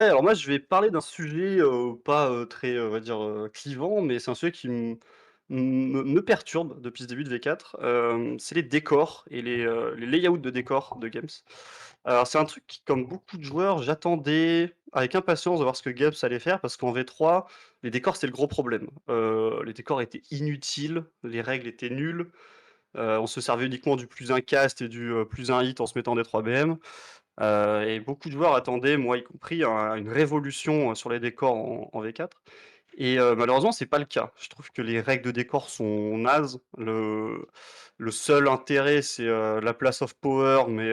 Ouais, alors moi, je vais parler d'un sujet, pas, très, on va dire, clivant, mais c'est un sujet qui me perturbe depuis ce début de V4. C'est les décors et les layouts de décors de games. Alors c'est un truc qui, comme beaucoup de joueurs, j'attendais avec impatience de voir ce que Games allait faire parce qu'en V3, les décors, c'était le gros problème. Les décors étaient inutiles, les règles étaient nulles, on se servait uniquement du plus un cast et du, plus un hit en se mettant des 3 BM. Et beaucoup de joueurs attendaient, moi y compris, une révolution, sur les décors en V4 et malheureusement, c'est pas le cas. Je trouve que les règles de décor sont nazes. Le seul intérêt, c'est, la place of power, mais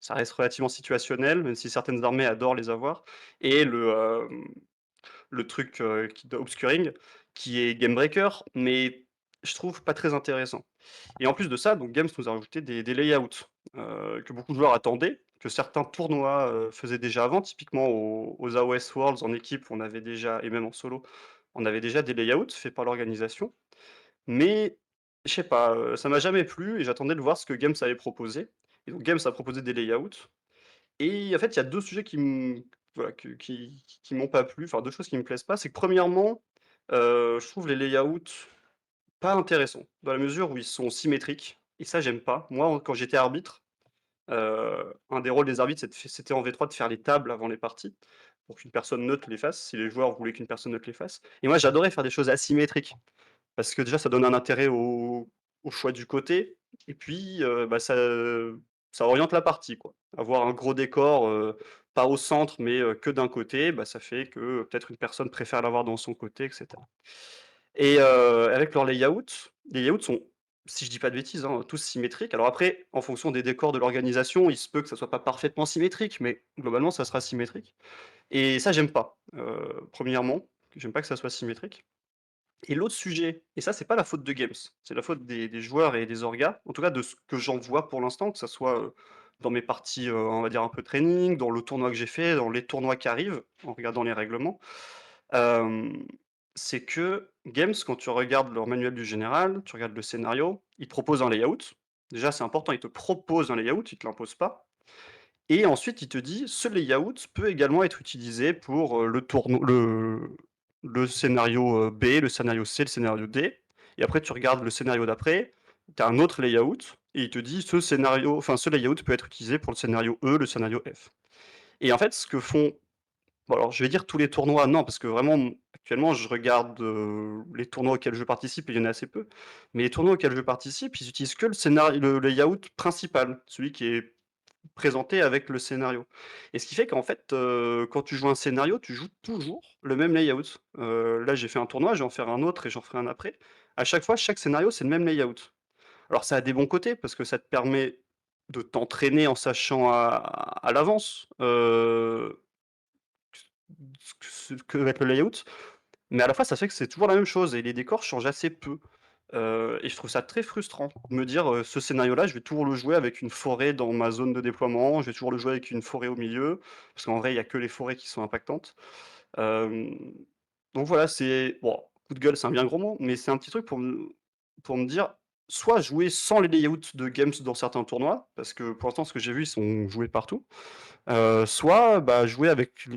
ça reste relativement situationnel, même si certaines armées adorent les avoir et le truc, qui obscuring, qui est game breaker, mais je trouve pas très intéressant. Et en plus de ça, donc Games nous a rajouté des layouts, que beaucoup de joueurs attendaient, que certains tournois, faisaient déjà avant. Typiquement aux AOS Worlds en équipe, on avait déjà et même en solo, on avait déjà des layouts faits par l'organisation. Mais je sais pas, ça m'a jamais plu et j'attendais de voir ce que Games allait proposer. Et donc Games a proposé des layouts et en fait, il y a 2 sujets qui m voilà, qui m'ont pas plu, enfin 2 choses qui me plaisent pas. C'est que premièrement, je trouve les layouts pas intéressants, dans la mesure où ils sont symétriques et ça j'aime pas. Moi, quand j'étais arbitre, un des rôles des arbitres, c'était en V3 de faire les tables avant les parties, pour qu'une personne neutre les fasse, si les joueurs voulaient qu'une personne neutre les fasse et moi j'adorais faire des choses asymétriques, parce que déjà ça donne un intérêt au choix du côté et puis, bah, ça oriente la partie, quoi. Avoir un gros décor, pas au centre mais, que d'un côté, bah, ça fait que, peut-être une personne préfère l'avoir dans son côté et cetera. Et avec leur layout, les layouts sont, si je dis pas de bêtises, hein, tous symétriques. Alors après, en fonction des décors de l'organisation, il se peut que ça soit pas parfaitement symétrique, mais globalement, ça sera symétrique. Et ça, j'aime pas. Premièrement, j'aime pas que ça soit symétrique. Et l'autre sujet, et ça, c'est pas la faute de Games, c'est la faute des joueurs et des orgas, en tout cas de ce que j'en vois pour l'instant, que ça soit, dans mes parties, on va dire un peu training, dans le tournoi que j'ai fait, dans les tournois qui arrivent, en regardant les règlements. Hem, c'est que Games, quand tu regardes leur manuel du général, tu regardes le scénario, ils te proposent un layout. Déjà, c'est important, ils te proposent un layout, ils te l'imposent pas et ensuite, il te dit: «Ce layout peut également être utilisé pour, le scénario, B, le scénario C, le scénario D» et après tu regardes le scénario d'après, tu as un autre layout et il te dit: ce layout peut être utilisé pour le scénario E, le scénario F» et en fait, ce que font bon alors je vais dire tous les tournois, non, parce que vraiment, actuellement je regarde, les tournois auxquels je participe et il y en a assez peu. Mais les tournois auxquels je participe, ils utilisent que le layout principal, celui qui est présenté avec le scénario. Et ce qui fait qu'en fait, quand tu joues un scénario, tu joues toujours le même layout. Là j'ai fait un tournoi, je vais en faire un autre et j'en ferai un après. À chaque fois, chaque scénario, c'est le même layout. Alors ça a des bons côtés parce que ça te permet de t'entraîner en sachant à l'avance, ce que va être le layout, mais à la fois, ça fait que c'est toujours la même chose et les décors changent assez peu. Et je trouve ça très frustrant de me dire, «Ce scénario-là, je vais toujours le jouer avec une forêt dans ma zone de déploiement, je vais toujours le jouer avec une forêt au milieu», parce qu'en vrai, il y a que les forêts qui sont impactantes. Hem, donc voilà, c'est bon, coup de gueule, c'est un bien gros mot, mais c'est un petit truc pour me dire, soit jouer sans les layouts de games dans certains tournois, parce que pour l'instant, ce que j'ai vu, ils sont joués partout. Soit, bah, jouer avec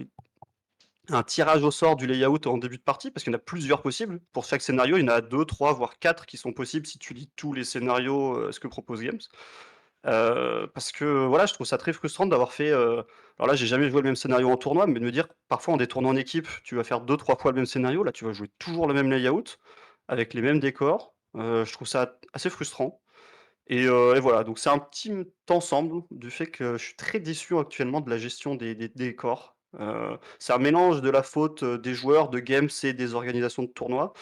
un tirage au sort du layout en début de partie, parce qu'il y en a plusieurs possibles. Pour chaque scénario, il y en a 2, 3, voire 4 qui sont possibles si tu lis tous les scénarios, ce que propose Games. Parce que voilà, je trouve ça très frustrant d'avoir fait, alors là, j'ai jamais joué le même scénario en tournoi, mais de me dire parfois en des tournois en équipe, tu vas faire 2, 3 fois le même scénario, là tu vas jouer toujours le même layout, avec les mêmes décors. Je trouve ça assez frustrant et voilà, donc c'est un petit ensemble du fait que je suis très déçu actuellement de la gestion des décors. C'est un mélange de la faute, des joueurs, de Games et des organisations de tournois.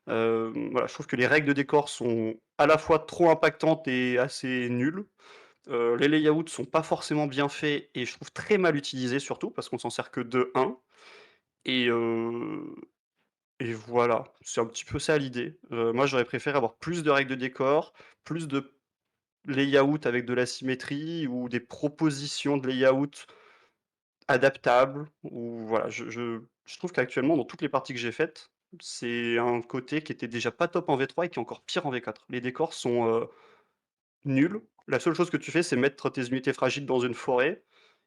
Voilà, je trouve que les règles de décor sont à la fois trop impactantes et assez nulles. Les layouts sont pas forcément bien faits et je trouve très mal utilisés surtout parce qu'on s'en sert que de un et heu et voilà, c'est un petit peu ça l'idée. Moi j'aurais préféré avoir plus de règles de décor, plus de layout avec de la symétrie ou des propositions de layout adaptables ou voilà, je trouve qu'actuellement dans toutes les parties que j'ai faites, c'est un côté qui était déjà pas top en V3 et qui est encore pire en V4. Les décors sont, nuls. La seule chose que tu fais, c'est mettre tes unités fragiles dans une forêt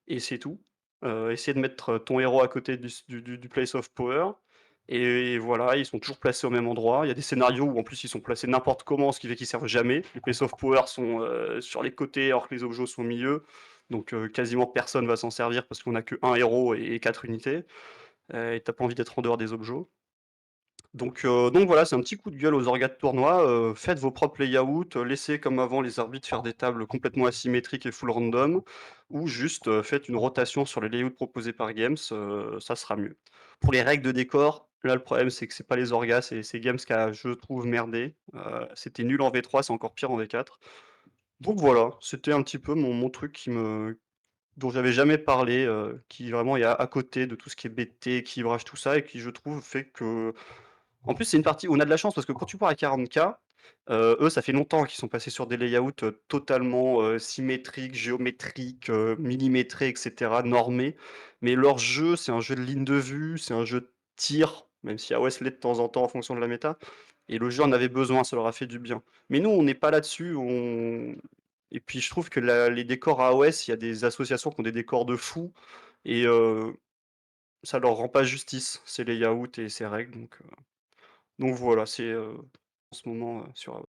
et c'est tout. essayer de mettre ton héros à côté du place of power et voilà, ils sont toujours placés au même endroit. Il y a des scénarios où en plus ils sont placés n'importe comment, ce qui fait qu'ils servent jamais. Les place of power sont, sur les côtés alors que les objets sont au milieu, donc quasiment personne va s'en servir parce qu'on a que 1 héros et 4 unités, et tu pas envie d'être en dehors des objets. Donc voilà, c'est un petit coup de gueule aux orgas de tournoi, faites vos propres layouts, laissez comme avant les arbitres faire des tables complètement asymétriques et full random ou juste, faites une rotation sur les layouts proposés par Games, ça sera mieux. Pour les règles de décor, là le problème c'est que c'est pas les orgas, c'est Games qui a, je trouve, merdé, c'était nul en V3, c'est encore pire en V4. Donc voilà, c'était un petit peu mon truc dont j'avais jamais parlé, qui vraiment est à côté de tout ce qui est BT, équilibrage, tout ça et qui je trouve fait que en plus, c'est une partie où on a de la chance parce que quand tu pars à 40K, eux, ça fait longtemps qu'ils sont passés sur des layouts, totalement, symétriques, géométriques, millimétrés et cetera, normés. Mais leur jeu, c'est un jeu de ligne de vue, c'est un jeu de tir, même si AOS l'est de temps en temps en fonction de la méta et le jeu en avait besoin, ça leur a fait du bien. Mais nous, on n'est pas là-dessus, on et puis je trouve que la les décors AOS, il y a des associations qui ont des décors de fou et ça leur rend pas justice, ces layouts et ces règles donc voilà, c'est, en ce moment, sur